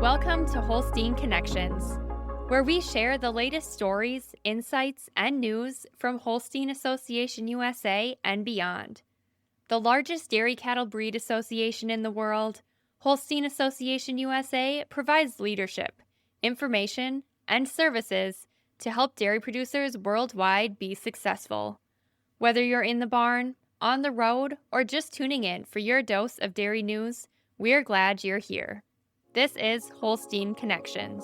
Welcome to Holstein Connections, where we share the latest stories, insights, and news from Holstein Association USA and beyond. The largest dairy cattle breed association in the world, Holstein Association USA provides leadership, information, and services to help dairy producers worldwide be successful. Whether you're in the barn, on the road, or just tuning in for your dose of dairy news, we're glad you're here. This is Holstein Connections.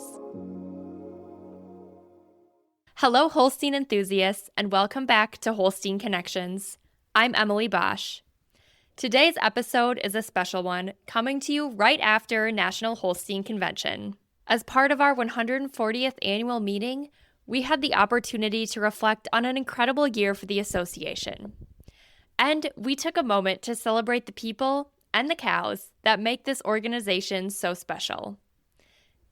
Hello, Holstein enthusiasts, and welcome back to Holstein Connections. I'm Emily Bosch. Today's episode is a special one, coming to you right after National Holstein Convention. As part of our 140th annual meeting, we had the opportunity to reflect on an incredible year for the association. And we took a moment to celebrate the people and the cows that make this organization so special.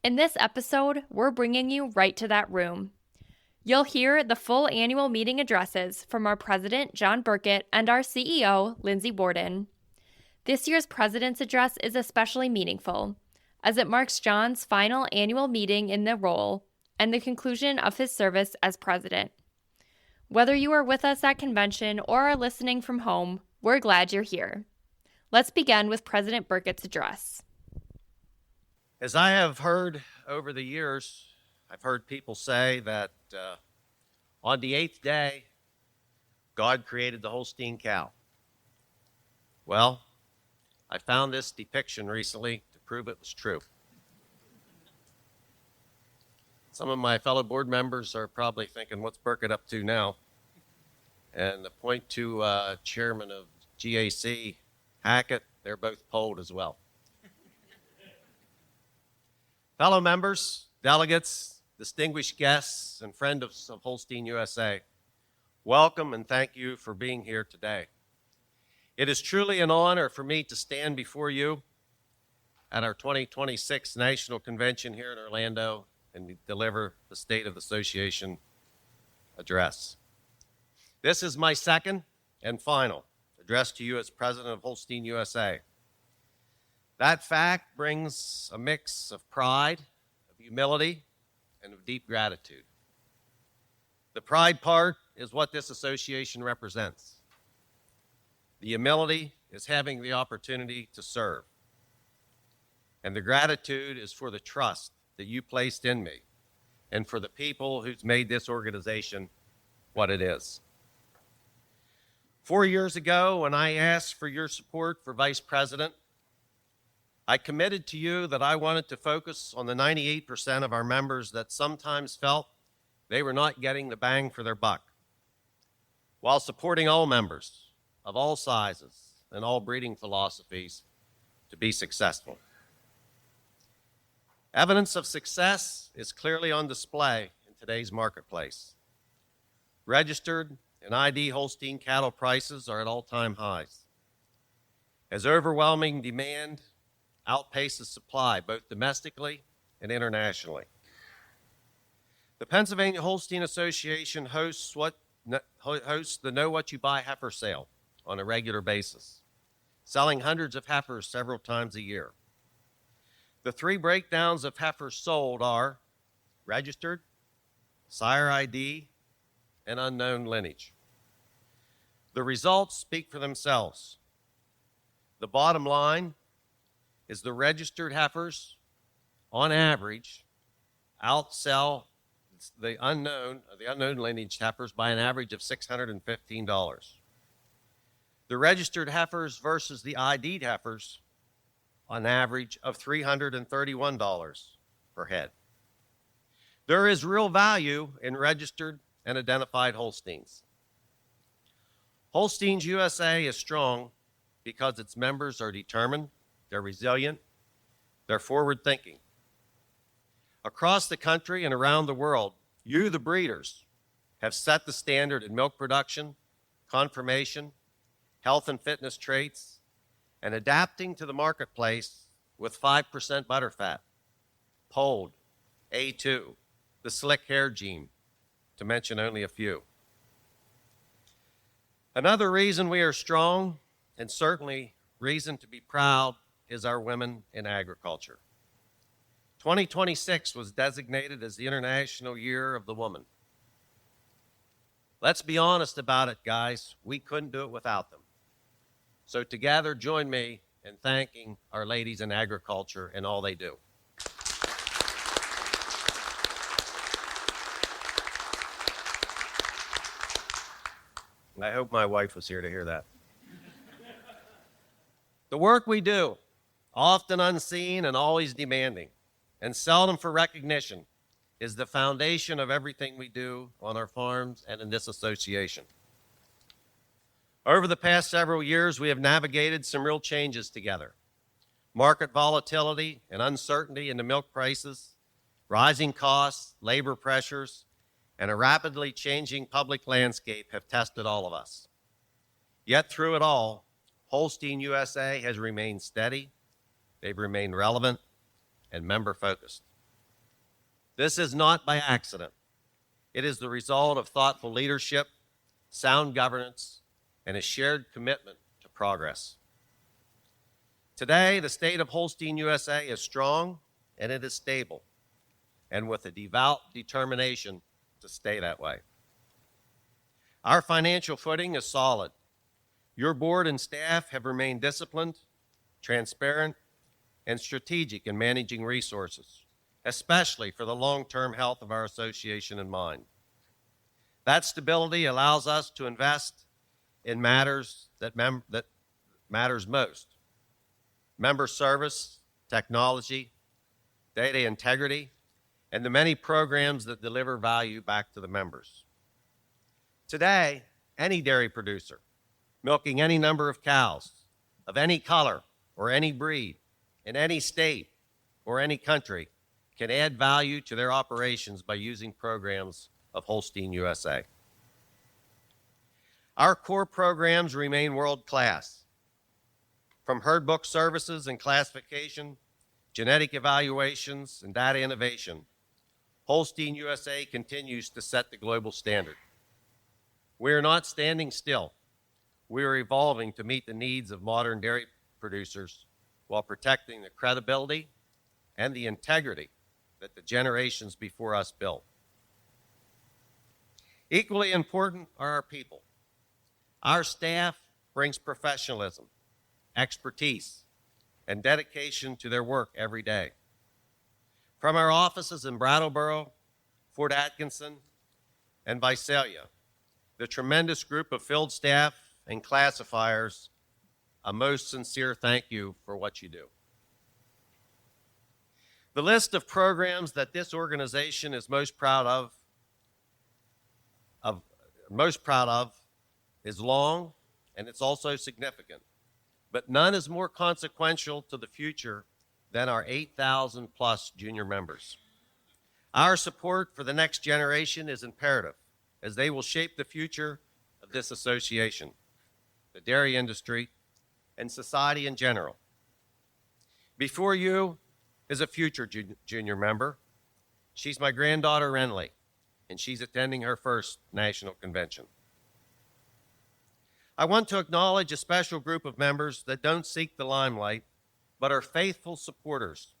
In this episode, we're bringing you right to that room. You'll hear the full annual meeting addresses from our President John Burket and our CEO Lindsey Worden. This year's President's address is especially meaningful, as it marks John's final annual meeting in the role and the conclusion of his service as President. Whether you are with us at convention or are listening from home, we're glad you're here. Let's begin with President Burket's address. As I have heard over the years, I've heard people say that on the 8th day, God created the Holstein cow. Well, I found this depiction recently to prove it was true. Some of my fellow board members are probably thinking, what's Burket up to now? And the point to Chairman of GAC, Hackett, they're both polled as well. Fellow members, delegates, distinguished guests, and friends of Holstein USA, welcome and thank you for being here today. It is truly an honor for me to stand before you at our 2026 National Convention here in Orlando and deliver the State of the Association address. This is my second and final address to you as President of Holstein USA. That fact brings a mix of pride, of humility, and of deep gratitude. The pride part is what this association represents. The humility is having the opportunity to serve. And the gratitude is for the trust that you placed in me and for the people who's made this organization what it is. 4 years ago, when I asked for your support for Vice President, I committed to you that I wanted to focus on the 98% of our members that sometimes felt they were not getting the bang for their buck, while supporting all members of all sizes and all breeding philosophies to be successful. Evidence of success is clearly on display in today's marketplace. Registered and ID Holstein cattle prices are at all-time highs, as overwhelming demand outpaces supply both domestically and internationally. The Pennsylvania Holstein Association hosts the Know What You Buy heifer sale on a regular basis, selling hundreds of heifers several times a year. The three breakdowns of heifers sold are registered, sire ID, and unknown lineage. The results speak for themselves. The bottom line is the registered heifers, on average, outsell the unknown lineage heifers by an average of $615. The registered heifers versus the ID'd heifers, on average of $331 per head. There is real value in registered and identified Holsteins. Holsteins USA is strong because its members are determined, they're resilient, they're forward-thinking. Across the country and around the world, you, the breeders, have set the standard in milk production, conformation, health and fitness traits, and adapting to the marketplace with 5% butterfat, polled, A2, the slick hair gene, to mention only a few. Another reason we are strong, and certainly reason to be proud, is our women in agriculture. 2026 was designated as the International Year of the Woman. Let's be honest about it, guys. We couldn't do it without them. So together, join me in thanking our ladies in agriculture and all they do. I hope my wife was here to hear that. The work we do, often unseen and always demanding, and seldom for recognition, is the foundation of everything we do on our farms and in this association. Over the past several years, we have navigated some real changes together. Market volatility and uncertainty in the milk prices, rising costs, labor pressures, and a rapidly changing public landscape have tested all of us. Yet through it all, Holstein USA has remained steady, they've remained relevant, and member-focused. This is not by accident. It is the result of thoughtful leadership, sound governance, and a shared commitment to progress. Today, the state of Holstein USA is strong and it is stable, and with a devout determination to stay that way. Our financial footing is solid. Your board and staff have remained disciplined, transparent, and strategic in managing resources, especially for the long-term health of our association in mind. That stability allows us to invest in matters that matters most: member service, technology, data integrity, and the many programs that deliver value back to the members. Today, any dairy producer milking any number of cows of any color or any breed in any state or any country can add value to their operations by using programs of Holstein USA. Our core programs remain world-class. From herd book services and classification, genetic evaluations, and data innovation, Holstein USA continues to set the global standard. We are not standing still. We are evolving to meet the needs of modern dairy producers while protecting the credibility and the integrity that the generations before us built. Equally important are our people. Our staff brings professionalism, expertise, and dedication to their work every day. From our offices in Brattleboro, Fort Atkinson, and Visalia, the tremendous group of field staff and classifiers, a most sincere thank you for what you do. The list of programs that this organization is most proud of is long, and it's also significant. But none is more consequential to the future than our 8,000 plus junior members. Our support for the next generation is imperative, as they will shape the future of this association, the dairy industry, and society in general. Before you is a future junior member. She's my granddaughter, Renly, and she's attending her first National Convention. I want to acknowledge a special group of members that don't seek the limelight, but are faithful supporters,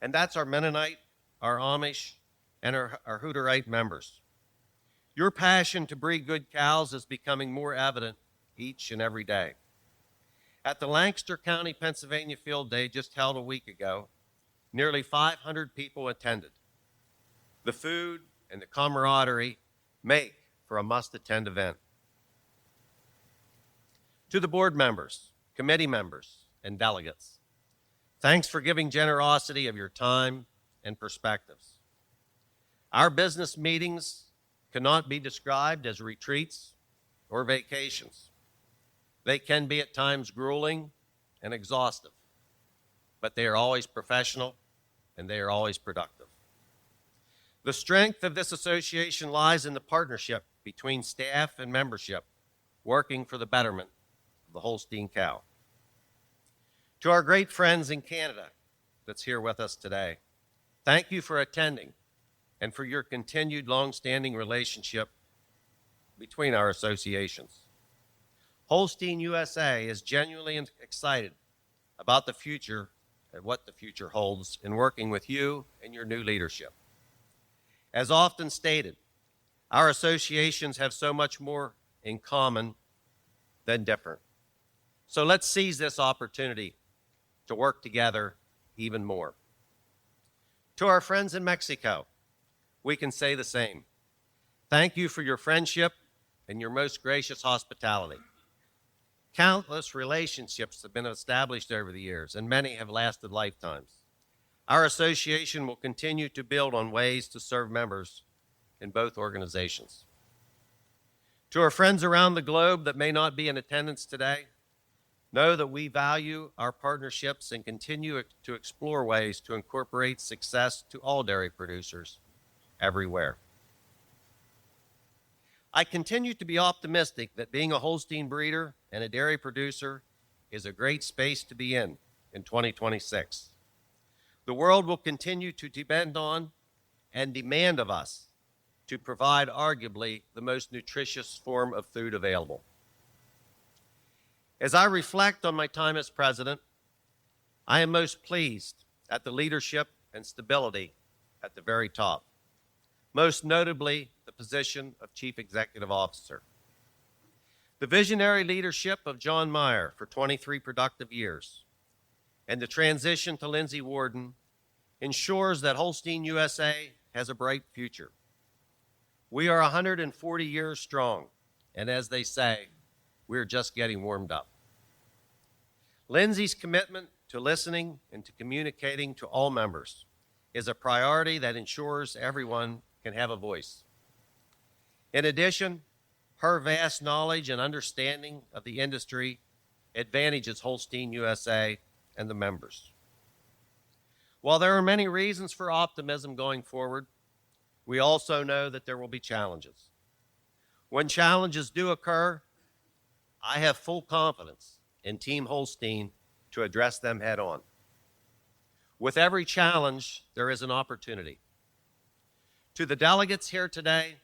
and that's our Mennonite, our Amish, and our Hutterite members. Your passion to breed good cows is becoming more evident each and every day. At the Lancaster County, Pennsylvania Field Day just held a week ago, nearly 500 people attended. The food and the camaraderie make for a must-attend event. To the board members, committee members, and delegates, thanks for giving generosity of your time and perspectives. Our business meetings cannot be described as retreats or vacations. They can be at times grueling and exhaustive, but they are always professional and they are always productive. The strength of this association lies in the partnership between staff and membership, working for the betterment of the Holstein cow. To our great friends in Canada that's here with us today, thank you for attending and for your continued long-standing relationship between our associations. Holstein USA is genuinely excited about the future at what the future holds in working with you and your new leadership. As often stated, our associations have so much more in common than different. So let's seize this opportunity to work together even more. To our friends in Mexico, we can say the same. Thank you for your friendship and your most gracious hospitality. Countless relationships have been established over the years, and many have lasted lifetimes. Our association will continue to build on ways to serve members in both organizations. To our friends around the globe that may not be in attendance today, know that we value our partnerships and continue to explore ways to incorporate success to all dairy producers everywhere. I continue to be optimistic that being a Holstein breeder and a dairy producer is a great space to be in 2026. The world will continue to depend on and demand of us to provide arguably the most nutritious form of food available. As I reflect on my time as president, I am most pleased at the leadership and stability at the very top, most notably the position of Chief Executive Officer. The visionary leadership of John Meyer for 23 productive years and the transition to Lindsey Worden ensures that Holstein USA has a bright future. We are 140 years strong, and as they say, we're just getting warmed up. Lindsey's commitment to listening and to communicating to all members is a priority that ensures everyone can have a voice. In addition, her vast knowledge and understanding of the industry advantages Holstein USA and the members. While there are many reasons for optimism going forward, we also know that there will be challenges. When challenges do occur, I have full confidence in Team Holstein to address them head on. With every challenge, there is an opportunity. To the delegates here today,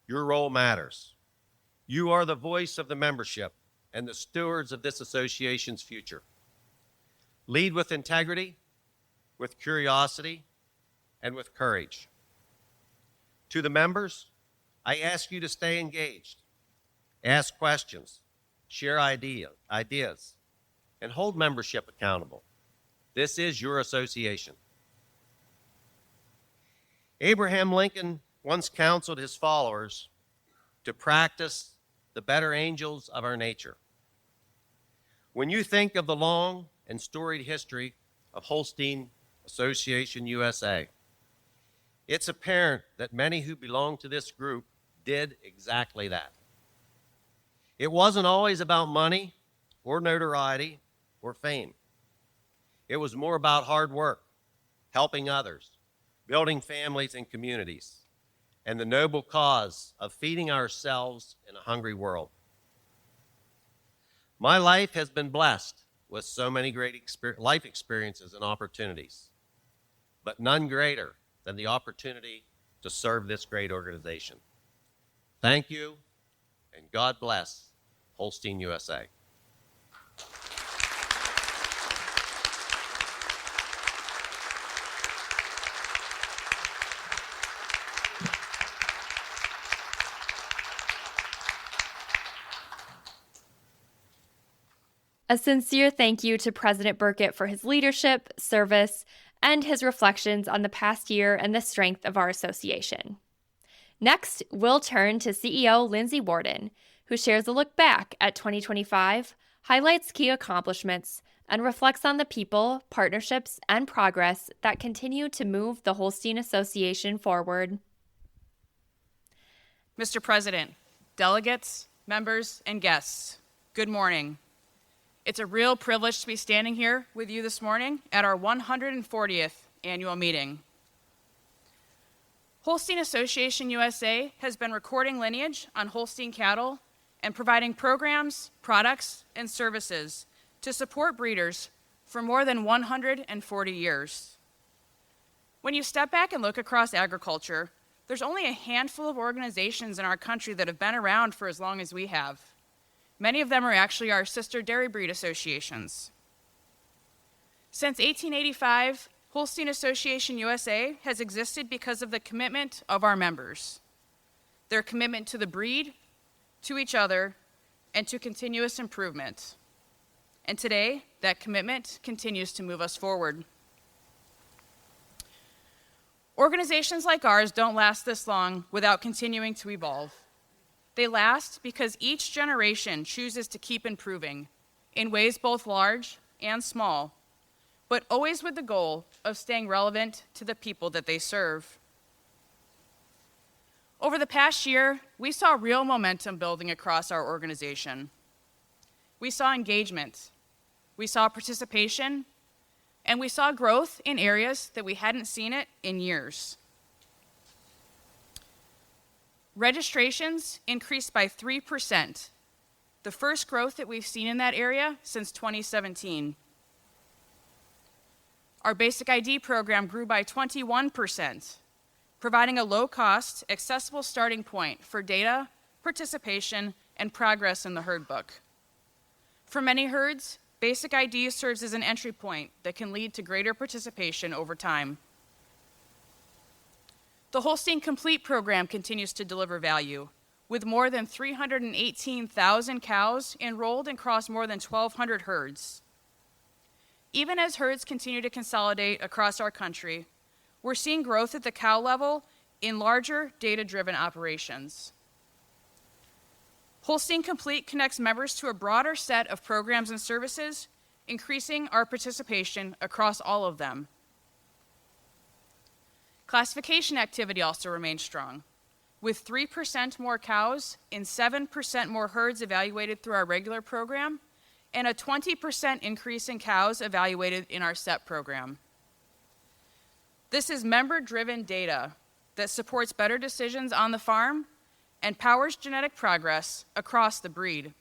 your role matters. You are the voice of the membership and the stewards of this association's future. Lead with integrity, with curiosity, and with courage. To the members, I ask you to stay engaged, ask questions, share ideas, and hold membership accountable. This is your association. Abraham Lincoln once counseled his followers to practice the better angels of our nature. When you think of the long and storied history of Holstein Association USA, it's apparent that many who belong to this group did exactly that. It wasn't always about money or notoriety or fame. It was more about hard work, helping others, building families and communities, and the noble cause of feeding ourselves in a hungry world. My life has been blessed with so many great life experiences and opportunities, but none greater than the opportunity to serve this great organization. Thank you, and God bless Holstein USA. A sincere thank you to President Burket for his leadership, service, and his reflections on the past year and the strength of our association. Next, we'll turn to CEO Lindsey Worden, who shares a look back at 2025, highlights key accomplishments, and reflects on the people, partnerships, and progress that continue to move the Holstein Association forward. Mr. President, delegates, members, and guests, good morning. It's a real privilege to be standing here with you this morning at our 140th annual meeting. Holstein Association USA has been recording lineage on Holstein cattle and providing programs, products, and services to support breeders for more than 140 years. When you step back and look across agriculture, there's only a handful of organizations in our country that have been around for as long as we have. Many of them are actually our sister dairy breed associations. Since 1885, Holstein Association USA has existed because of the commitment of our members, their commitment to the breed, to each other, and to continuous improvement. And today, that commitment continues to move us forward. Organizations like ours don't last this long without continuing to evolve. They last because each generation chooses to keep improving in ways both large and small, but always with the goal of staying relevant to the people that they serve. Over the past year, we saw real momentum building across our organization. We saw engagement, we saw participation, and we saw growth in areas that we hadn't seen it in years. Registrations increased by 3%, the first growth that we've seen in that area since 2017. Our basic ID program grew by 21%, providing a low-cost, accessible starting point for data, participation, and progress in the herd book. For many herds, basic ID serves as an entry point that can lead to greater participation over time. The Holstein Complete program continues to deliver value, with more than 318,000 cows enrolled across more than 1,200 herds. Even as herds continue to consolidate across our country, we're seeing growth at the cow level in larger, data-driven operations. Holstein Complete connects members to a broader set of programs and services, increasing our participation across all of them. Classification activity also remains strong, with 3% more cows and 7% more herds evaluated through our regular program, and a 20% increase in cows evaluated in our SEP program. This is member-driven data that supports better decisions on the farm and powers genetic progress across the breed.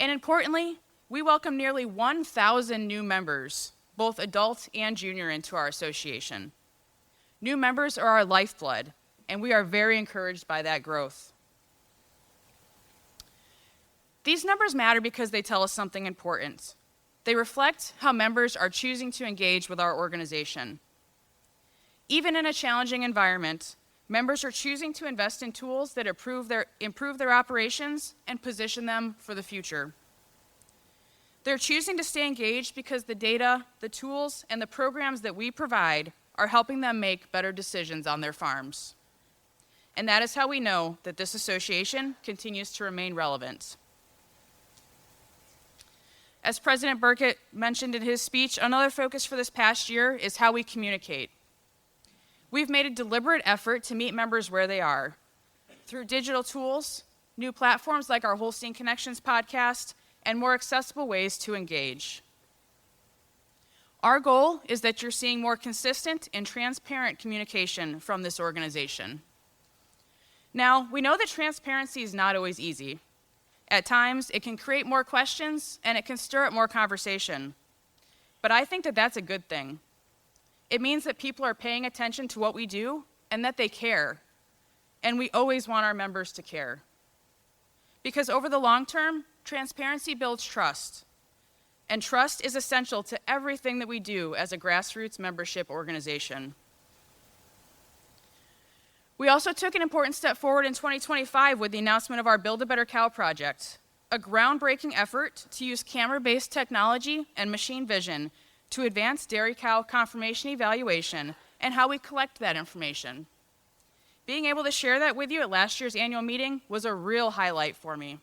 And importantly, we welcome nearly 1,000 new members, both adult and junior, into our association. New members are our lifeblood, and we are very encouraged by that growth. These numbers matter because they tell us something important. They reflect how members are choosing to engage with our organization. Even in a challenging environment, members are choosing to invest in tools that improve their operations and position them for the future. They're choosing to stay engaged because the data, the tools, and the programs that we provide are helping them make better decisions on their farms. And that is how we know that this association continues to remain relevant. As President Burket mentioned in his speech, another focus for this past year is how we communicate. We've made a deliberate effort to meet members where they are, through digital tools, new platforms like our Holstein Connections podcast, and more accessible ways to engage. Our goal is that you're seeing more consistent and transparent communication from this organization. Now, we know that transparency is not always easy. At times, it can create more questions and it can stir up more conversation. But I think that that's a good thing. It means that people are paying attention to what we do and that they care. And we always want our members to care. Because over the long term, transparency builds trust. And trust is essential to everything that we do as a grassroots membership organization. We also took an important step forward in 2025 with the announcement of our Build a Better Cow project, a groundbreaking effort to use camera-based technology and machine vision to advance dairy cow conformation evaluation and how we collect that information. Being able to share that with you at last year's annual meeting was a real highlight for me.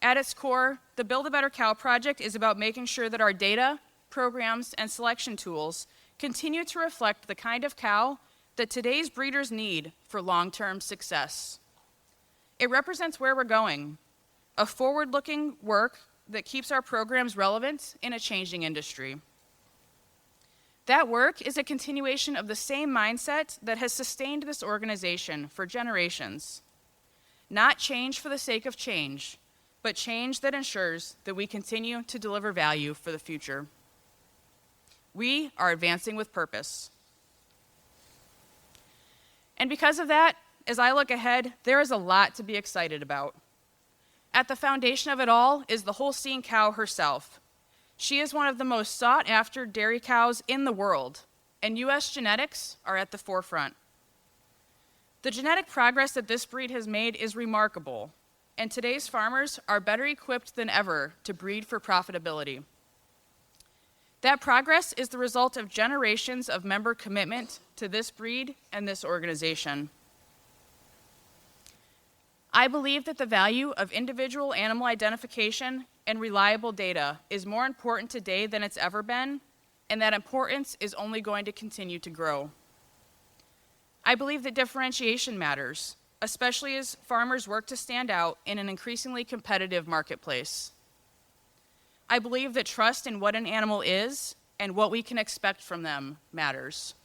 At its core, the Build a Better Cow project is about making sure that our data, programs, and selection tools continue to reflect the kind of cow that today's breeders need for long-term success. It represents where we're going, a forward-looking work that keeps our programs relevant in a changing industry. That work is a continuation of the same mindset that has sustained this organization for generations. Not change for the sake of change, but change that ensures that we continue to deliver value for the future. We are advancing with purpose. And because of that, as I look ahead, there is a lot to be excited about. At the foundation of it all is the Holstein cow herself, She is one of the most sought-after dairy cows in the world, and U.S. genetics are at the forefront. The genetic progress that this breed has made is remarkable, and today's farmers are better equipped than ever to breed for profitability. That progress is the result of generations of member commitment to this breed and this organization. I believe that the value of individual animal identification and reliable data is more important today than it's ever been, and that importance is only going to continue to grow. I believe that differentiation matters, especially as farmers work to stand out in an increasingly competitive marketplace. I believe that trust in what an animal is and what we can expect from them matters.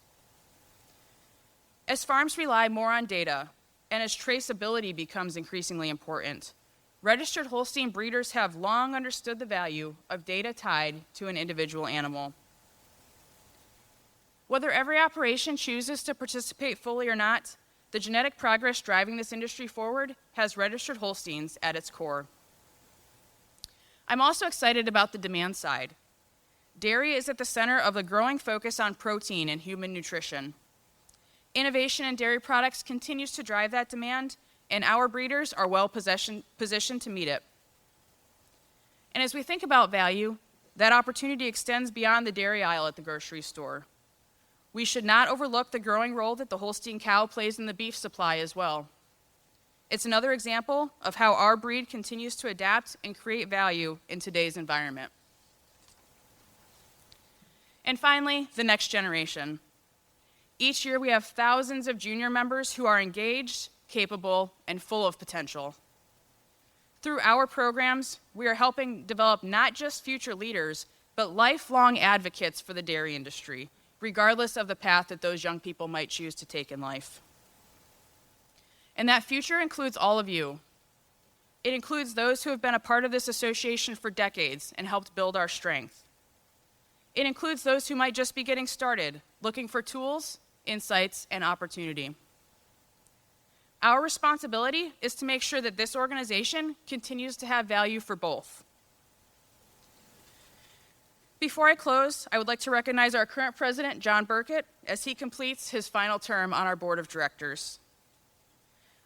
As farms rely more on data, and as traceability becomes increasingly important, registered Holstein breeders have long understood the value of data tied to an individual animal. Whether every operation chooses to participate fully or not, the genetic progress driving this industry forward has registered Holsteins at its core. I'm also excited about the demand side. Dairy is at the center of a growing focus on protein and human nutrition. Innovation in dairy products continues to drive that demand, and our breeders are well positioned to meet it. And as we think about value, that opportunity extends beyond the dairy aisle at the grocery store. We should not overlook the growing role that the Holstein cow plays in the beef supply as well. It's another example of how our breed continues to adapt and create value in today's environment. And finally, the next generation. Each year we have thousands of junior members who are engaged, capable, and full of potential. Through our programs, we are helping develop not just future leaders, but lifelong advocates for the dairy industry, regardless of the path that those young people might choose to take in life. And that future includes all of you. It includes those who have been a part of this association for decades and helped build our strength. It includes those who might just be getting started, looking for tools, insights, and opportunity. Our responsibility is to make sure that this organization continues to have value for both. Before I close, I would like to recognize our current president, John Burket, as he completes his final term on our board of directors.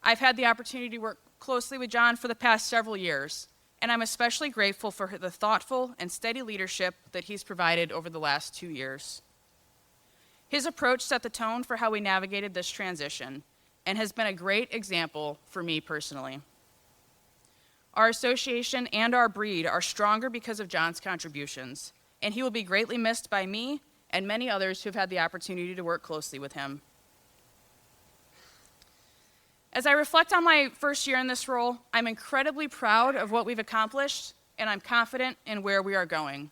I've had the opportunity to work closely with John for the past several years, and I'm especially grateful for the thoughtful and steady leadership that he's provided over the last 2 years. His approach set the tone for how we navigated this transition and has been a great example for me personally. Our association and our breed are stronger because of John's contributions, and he will be greatly missed by me and many others who've had the opportunity to work closely with him. As I reflect on my first year in this role, I'm incredibly proud of what we've accomplished, and I'm confident in where we are going.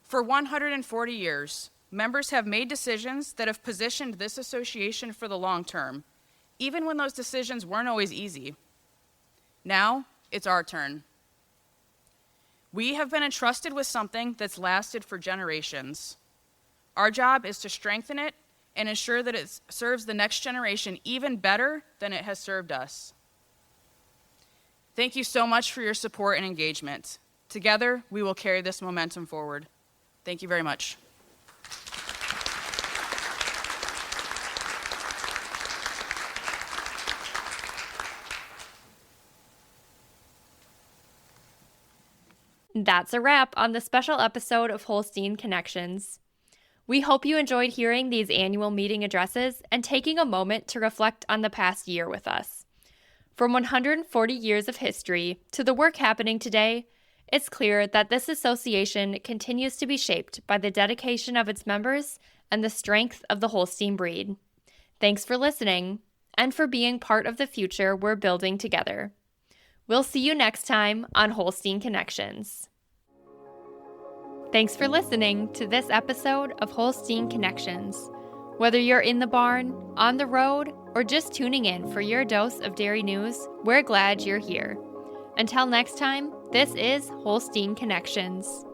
For 140 years, members have made decisions that have positioned this association for the long term, even when those decisions weren't always easy. Now, it's our turn. We have been entrusted with something that's lasted for generations. Our job is to strengthen it and ensure that it serves the next generation even better than it has served us. Thank you so much for your support and engagement. Together, we will carry this momentum forward. Thank you very much. That's a wrap on the special episode of Holstein Connections. We hope you enjoyed hearing these annual meeting addresses and taking a moment to reflect on the past year with us. From 140 years of history to the work happening today, it's clear that this association continues to be shaped by the dedication of its members and the strength of the Holstein breed. Thanks for listening and for being part of the future we're building together. We'll see you next time on Holstein Connections. Thanks for listening to this episode of Holstein Connections. Whether you're in the barn, on the road, or just tuning in for your dose of dairy news, we're glad you're here. Until next time, this is Holstein Connections.